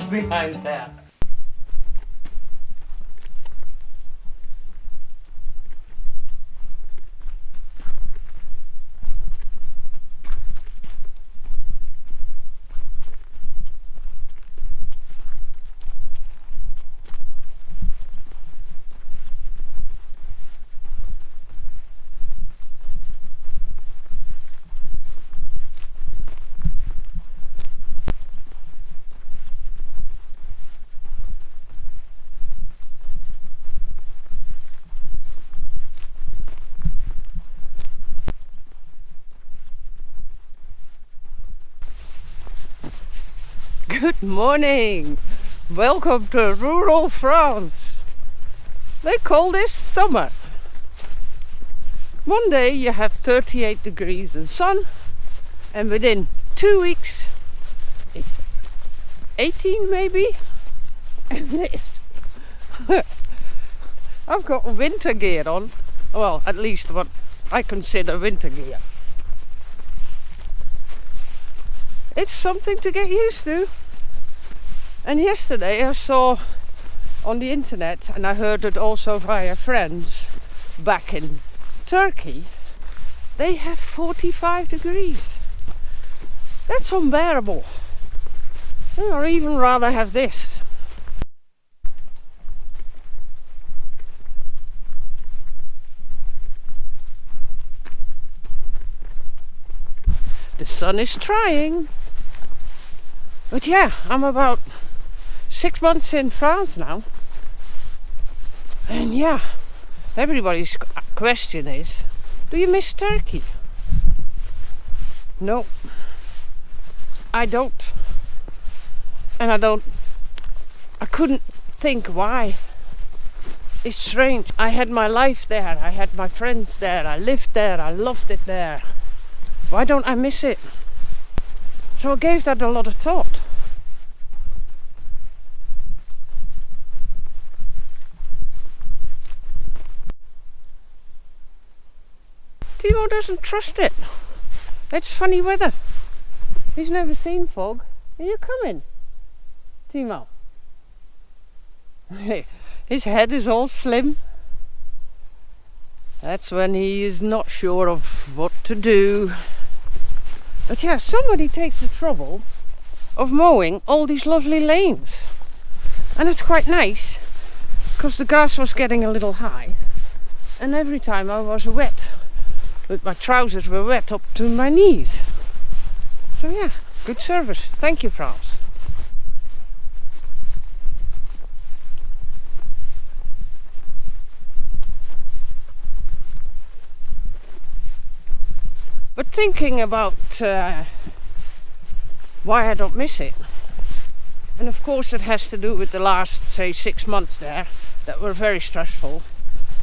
behind there. Good morning! Welcome to rural France. They call this summer. One day you have 38 degrees and sun, and within 2 weeks it's 18 maybe, and this. I've got winter gear on, well, at least what I consider winter gear. It's something to get used to. And yesterday I saw on the internet, and I heard it also via friends back in Turkey, they have 45 degrees. That's unbearable. Or even rather have this. The sun is trying. But yeah, I'm about 6 months in France now. And yeah, everybody's question is, do you miss Turkey? No, I don't. And I couldn't think why. It's strange. I had my life there, I had my friends there, I lived there, I loved it there. Why don't I miss it? So I gave that a lot of thought. Timo doesn't trust it. It's funny weather. He's never seen fog. Are you coming, Timo? His head is all slim. That's when he is not sure of what to do. But yeah, somebody takes the trouble of mowing all these lovely lanes. And it's quite nice, because the grass was getting a little high. And every time I was wet, but my trousers were wet up to my knees. So yeah, good service. Thank you, France. But thinking about why I don't miss it, and of course it has to do with the last, say, 6 months there that were very stressful,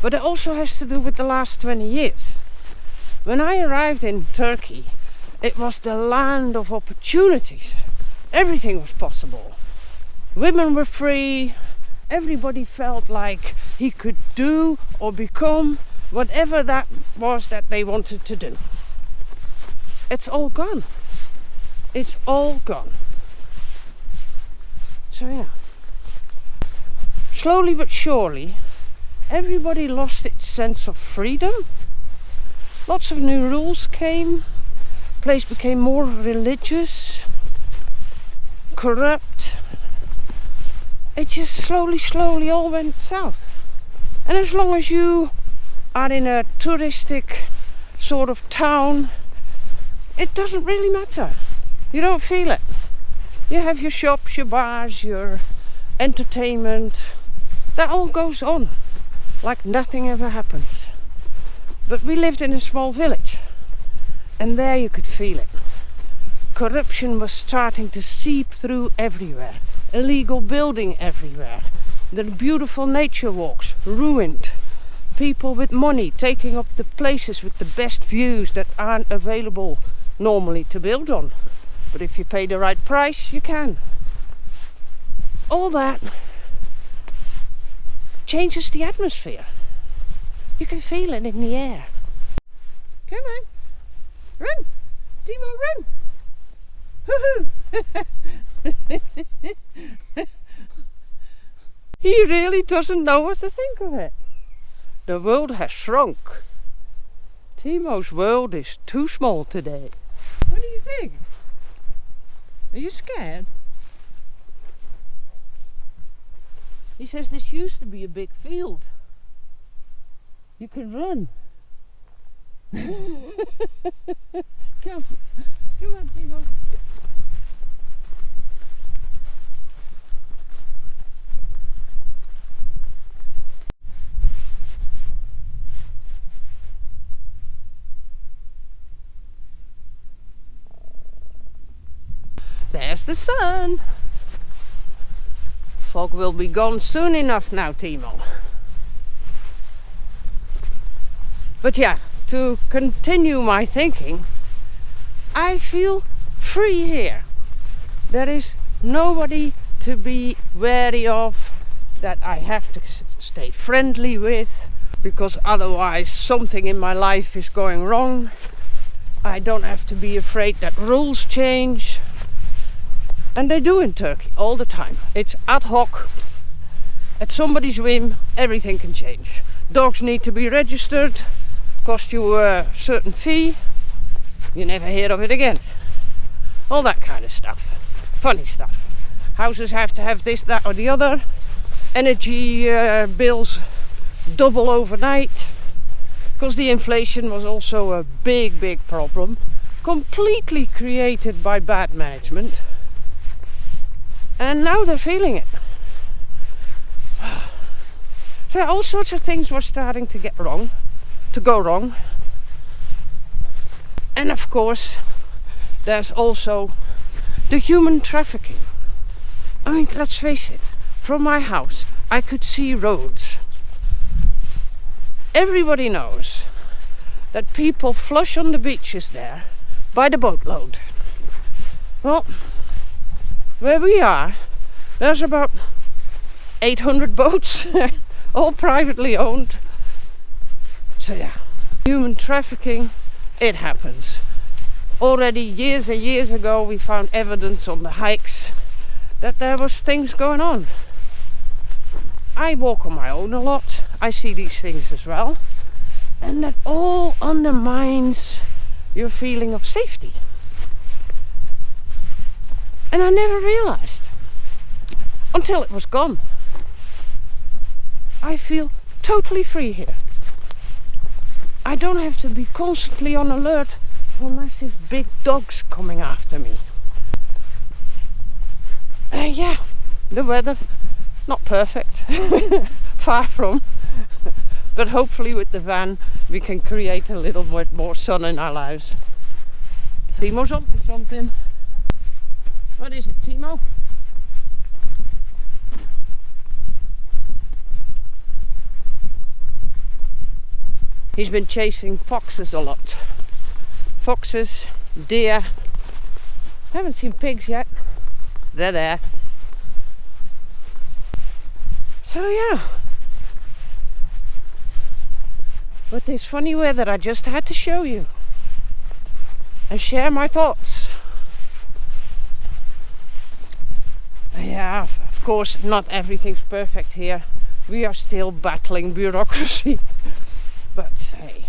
but it also has to do with the last 20 years. When I arrived in Turkey, it was the land of opportunities. Everything was possible. Women were free. Everybody felt like he could do or become whatever that was that they wanted to do. It's all gone. It's all gone. So yeah. Slowly but surely, everybody lost its sense of freedom. Lots of new rules came. Place became more religious, corrupt. It just slowly all went south. And as long as you are in a touristic sort of town, it doesn't really matter. You don't feel it. You have your shops, your bars, your entertainment. That all goes on like nothing ever happens. But we lived in a small village, and there you could feel it. Corruption was starting to seep through everywhere. Illegal building everywhere. The beautiful nature walks ruined. People with money taking up the places with the best views that aren't available normally to build on. But if you pay the right price, you can. All that changes the atmosphere. You can feel it in the air. Come on, run, Timo, run! Woohoo! He really doesn't know what to think of it. The world has shrunk. Timo's world is too small today. What do you think? Are you scared? He says this used to be a big field. You can run. Come on, Timo. There's the sun. Fog will be gone soon enough now, Timo. But yeah, to continue my thinking, I feel free here. There is nobody to be wary of, that I have to stay friendly with, because otherwise something in my life is going wrong. I don't have to be afraid that rules change. And they do in Turkey all the time. It's ad hoc. At somebody's whim, everything can change. Dogs need to be registered, cost you a certain fee, you never hear of it again. All that kind of stuff. Funny stuff. Houses have to have this, that or the other. Energy bills double overnight. Because the inflation was also a big problem. Completely created by bad management. And now they're feeling it. So all sorts of things were starting to go wrong. And of course, there's also the human trafficking. I mean, let's face it, from my house I could see roads. Everybody knows that people flush on the beaches there by the boatload. Well, where we are, there's about 800 boats, all privately owned. So yeah, human trafficking, it happens. Already years and years ago we found evidence on the hikes that there was things going on. I walk on my own a lot, I see these things as well, and that all undermines your feeling of safety. And I never realized until it was gone. I feel totally free here. I don't have to be constantly on alert for massive big dogs coming after me. Yeah, the weather, not perfect, far from, but hopefully with the van we can create a little bit more sun in our lives. Timo's up to something. What is it, Timo? He's been chasing foxes a lot. Foxes, deer. Haven't seen pigs yet. They're there. So yeah. With this funny weather, I just had to show you and share my thoughts. Yeah, of course, not everything's perfect here. We are still battling bureaucracy. But hey,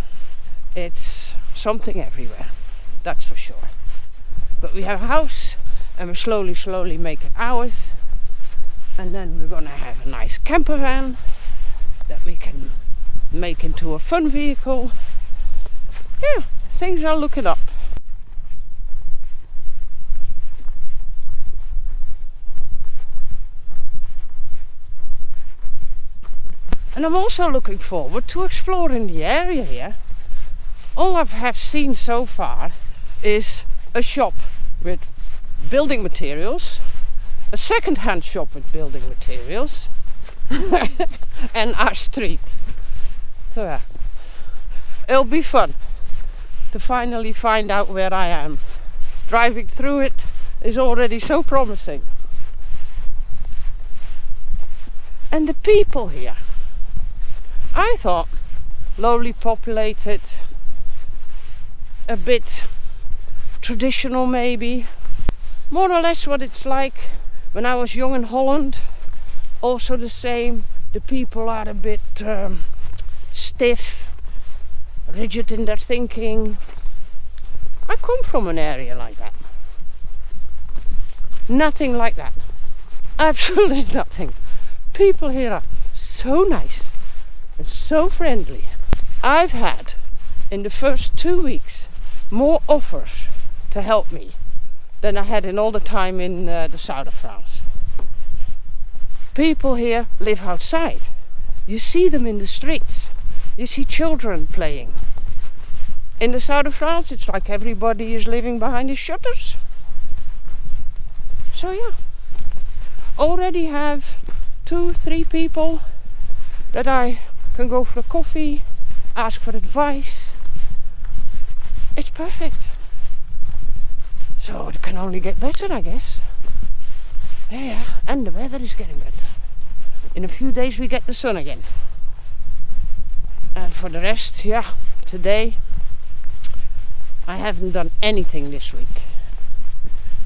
it's something everywhere, that's for sure. But we have a house and we're slowly making ours. And then we're gonna have a nice camper van that we can make into a fun vehicle. Yeah, things are looking up. And I'm also looking forward to exploring the area here. All I have seen so far is a shop with building materials, a second-hand shop with building materials, and our street. So yeah, it'll be fun to finally find out where I am. Driving through it is already so promising. And the people here, I thought lowly populated, a bit traditional maybe, more or less what it's like when I was young in Holland. Also the same. The people are a bit stiff, rigid in their thinking. I come from an area like that. Nothing like that. Absolutely nothing. People here are so nice and so friendly. I've had, in the first 2 weeks, more offers to help me than I had in all the time in the south of France. People here live outside. You see them in the streets. You see children playing. In the south of France, it's like everybody is living behind the shutters. So yeah, already have 2-3 people that I can go for a coffee, ask for advice. It's perfect. So it can only get better, I guess. Yeah, and the weather is getting better. In a few days we get the sun again. And for the rest, yeah, today I haven't done anything this week.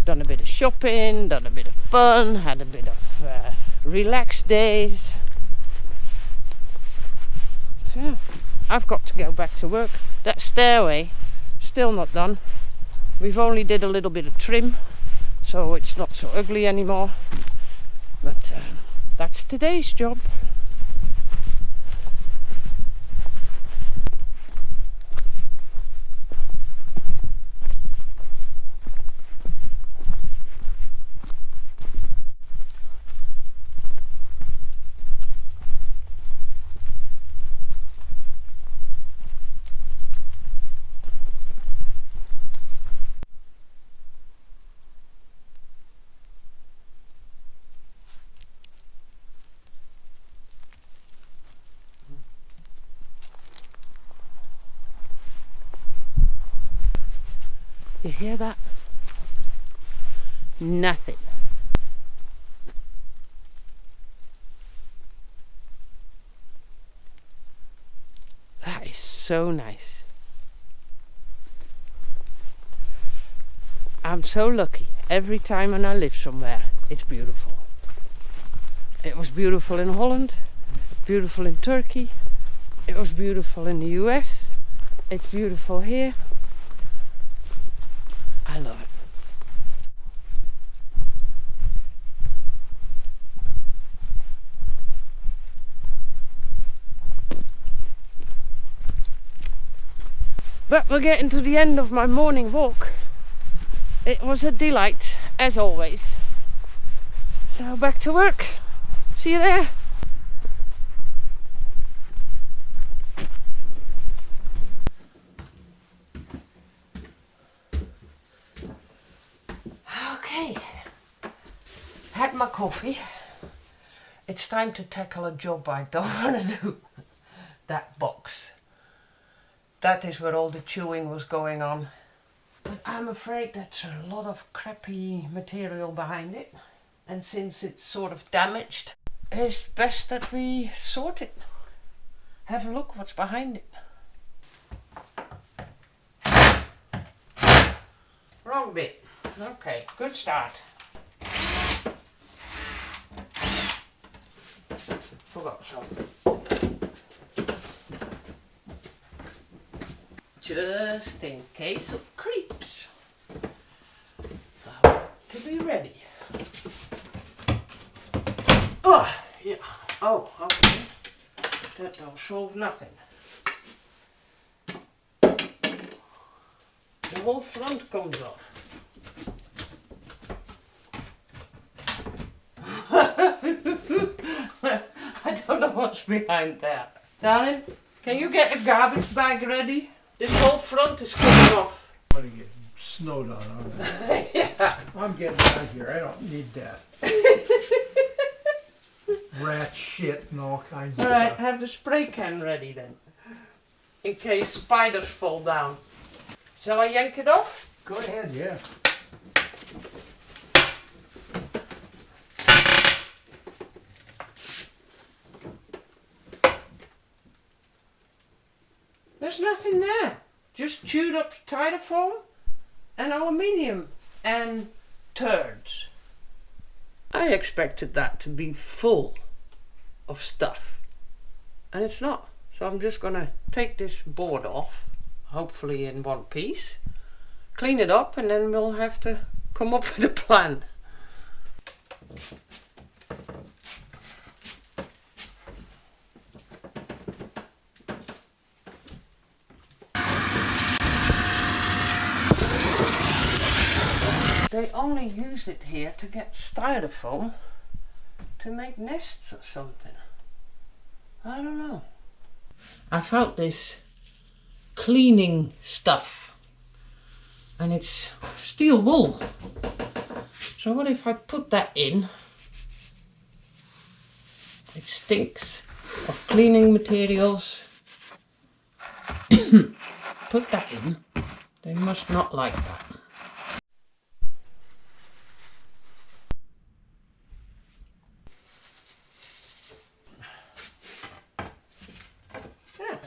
Done a bit of shopping, done a bit of fun, had a bit of relaxed days. So yeah, I've got to go back to work. That stairway, still not done. We've only did a little bit of trim, so it's not so ugly anymore. But that's today's job. You hear that? Nothing. That is so nice. I'm so lucky. Every time when I live somewhere, it's beautiful. It was beautiful in Holland, beautiful in Turkey, it was beautiful in the US, it's beautiful here. I love it. But we're getting to the end of my morning walk. It was a delight, as always. So back to work. See you there. Okay, had my coffee. It's time to tackle a job I don't want to do. That box. That is where all the chewing was going on. But I'm afraid there's a lot of crappy material behind it. And since it's sort of damaged, it's best that we sort it. Have a look what's behind it. Wrong bit. Okay, good start. Forgot something. Just in case of creeps. To be ready. Oh, yeah. Oh, okay. That don't solve nothing. The whole front comes off. I don't know what's behind that. Darling, can you get a garbage bag ready? This whole front is coming off. I'm gonna get snowed on, aren't I? Yeah. I'm getting out of here. I don't need that. Rat shit and all kinds of Alright, stuff. have the spray can ready then. In case spiders fall down. Shall I yank it off? Go ahead, yeah. There's nothing there. Just chewed up styrofoam and aluminium and turds. I expected that to be full of stuff, and it's not. So I'm just gonna take this board off, hopefully in one piece, clean it up, and then we'll have to come up with a plan. They only use it here to get styrofoam to make nests or something. I don't know. I found this cleaning stuff and it's steel wool. So what if I put that in? It stinks of cleaning materials. Put that in. They must not like that.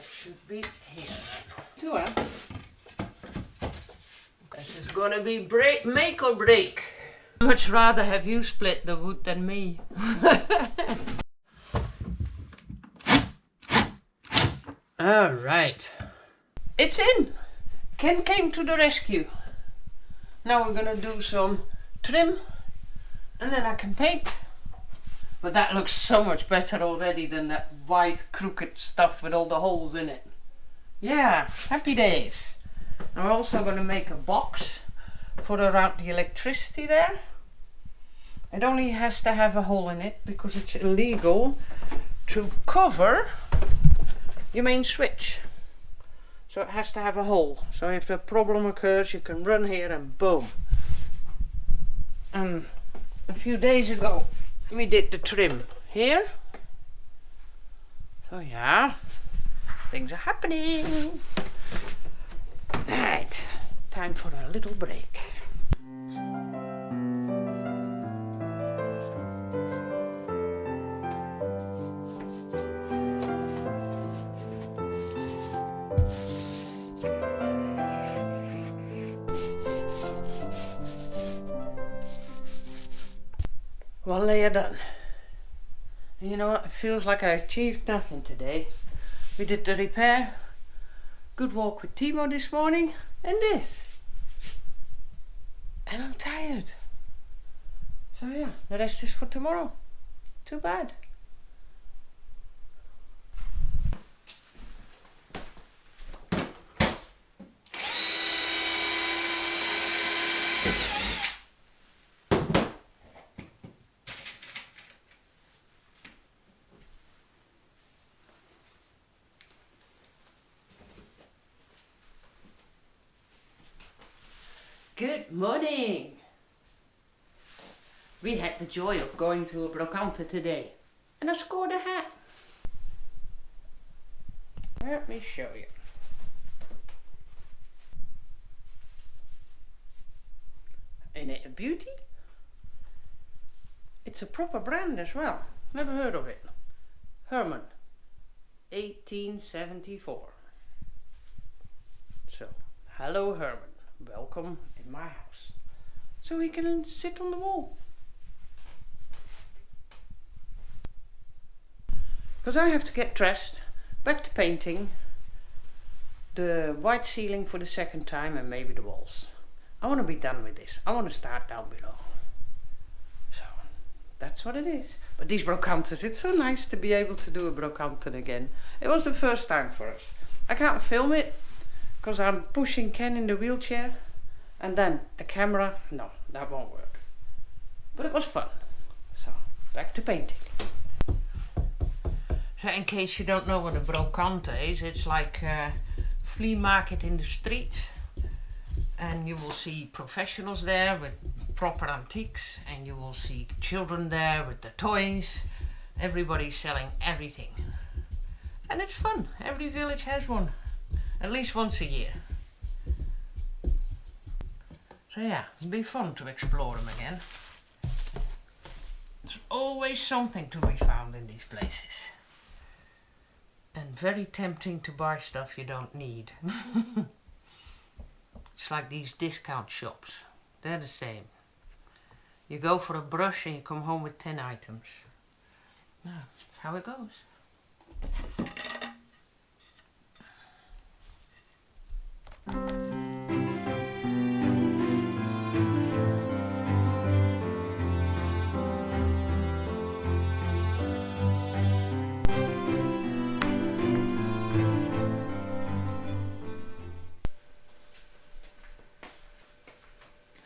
Should be here then. This is gonna be make or break. Much rather have you split the wood than me. Alright. It's in! Ken came to the rescue. Now we're gonna do some trim and then I can paint. But that looks so much better already than that white crooked stuff with all the holes in it. Yeah, happy days. And we're also going to make a box for around the electricity there. It only has to have a hole in it because it's illegal to cover your main switch. So it has to have a hole. So if a problem occurs, you can run here and boom. And a few days ago, we did the trim here. So yeah, things are happening. Right, time for a little break. One layer done. And you know what? It feels like I achieved nothing today. We did the repair, good walk with Timo this morning, and this. And I'm tired. So yeah, the rest is for tomorrow. Too bad. Good morning! We had the joy of going to a Brokant today and I scored a hat. Let me show you. Ain't it a beauty? It's a proper brand as well. Never heard of it. Herman, 1874. So, hello Herman. Welcome in my house. So we can sit on the wall. Because I have to get dressed, back to painting, the white ceiling for the second time and maybe the walls. I want to be done with this. I want to start down below. So that's what it is. But these brocantes, it's so nice to be able to do a brocante again. It was the first time for us. I can't film it because I'm pushing Ken in the wheelchair, and then a camera, no, that won't work. But it was fun. So, back to painting. So in case you don't know what a brocante is, it's like a flea market in the streets. And you will see professionals there with proper antiques, and you will see children there with the toys. Everybody's selling everything. And it's fun. Every village has one. At least once a year. So yeah, it'll be fun to explore them again. There's always something to be found in these places. And very tempting to buy stuff you don't need. It's like these discount shops. They're the same. You go for a brush and you come home with 10 items. No, that's how it goes.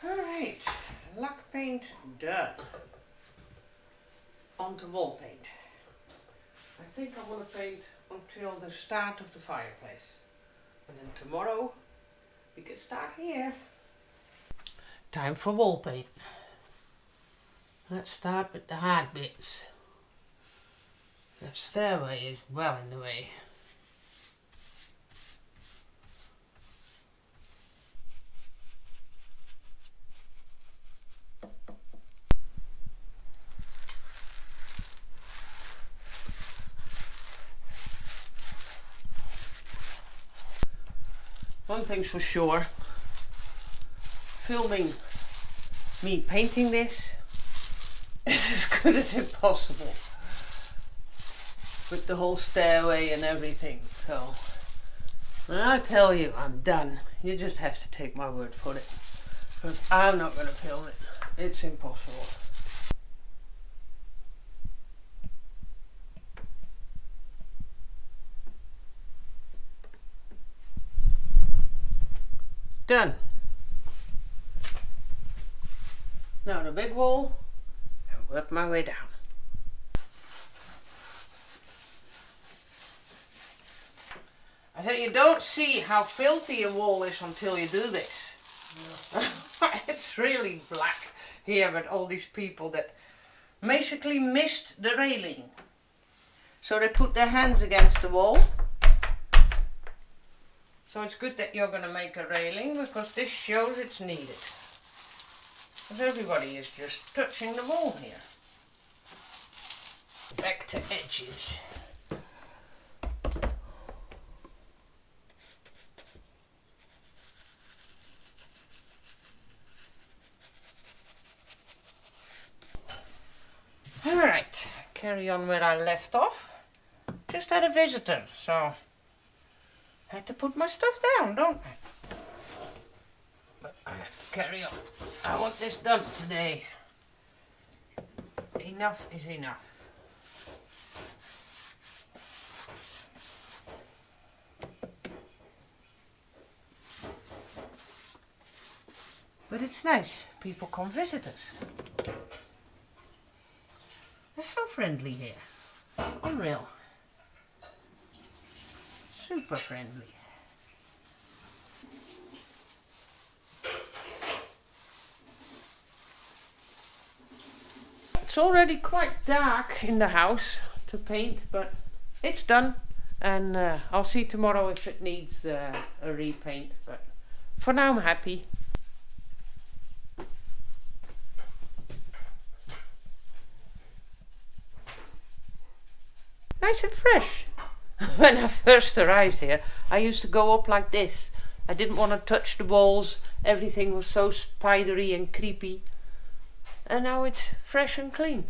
Alright, lac paint done. On to wall paint. I think I want to paint until the start of the fireplace. And then tomorrow we can start here. Time for wall paint. Let's start with the hard bits. The stairway is well in the way. One thing's for sure, filming me painting this is as good as impossible with the whole stairway and everything. So when I tell you I'm done, you just have to take my word for it, because I'm not going to film it. It's impossible. Done. Now the big wall, and work my way down. I tell you, don't see how filthy a wall is until you do this. No. It's really black here with all these people that basically missed the railing. So they put their hands against the wall. So it's good that you're going to make a railing, because this shows it's needed. Because everybody is just touching the wall here. Back to edges. Alright, carry on where I left off. Just had a visitor, so I had to put my stuff down, don't I? But I have to carry on. I want this done today. Enough is enough. But it's nice. People come visit us. They're so friendly here. Unreal. Super friendly. It's already quite dark in the house to paint, but it's done, and I'll see tomorrow if it needs a repaint, but for now I'm happy. Nice and fresh. When I first arrived here, I used to go up like this. I didn't want to touch the walls. Everything was so spidery and creepy. And now it's fresh and clean.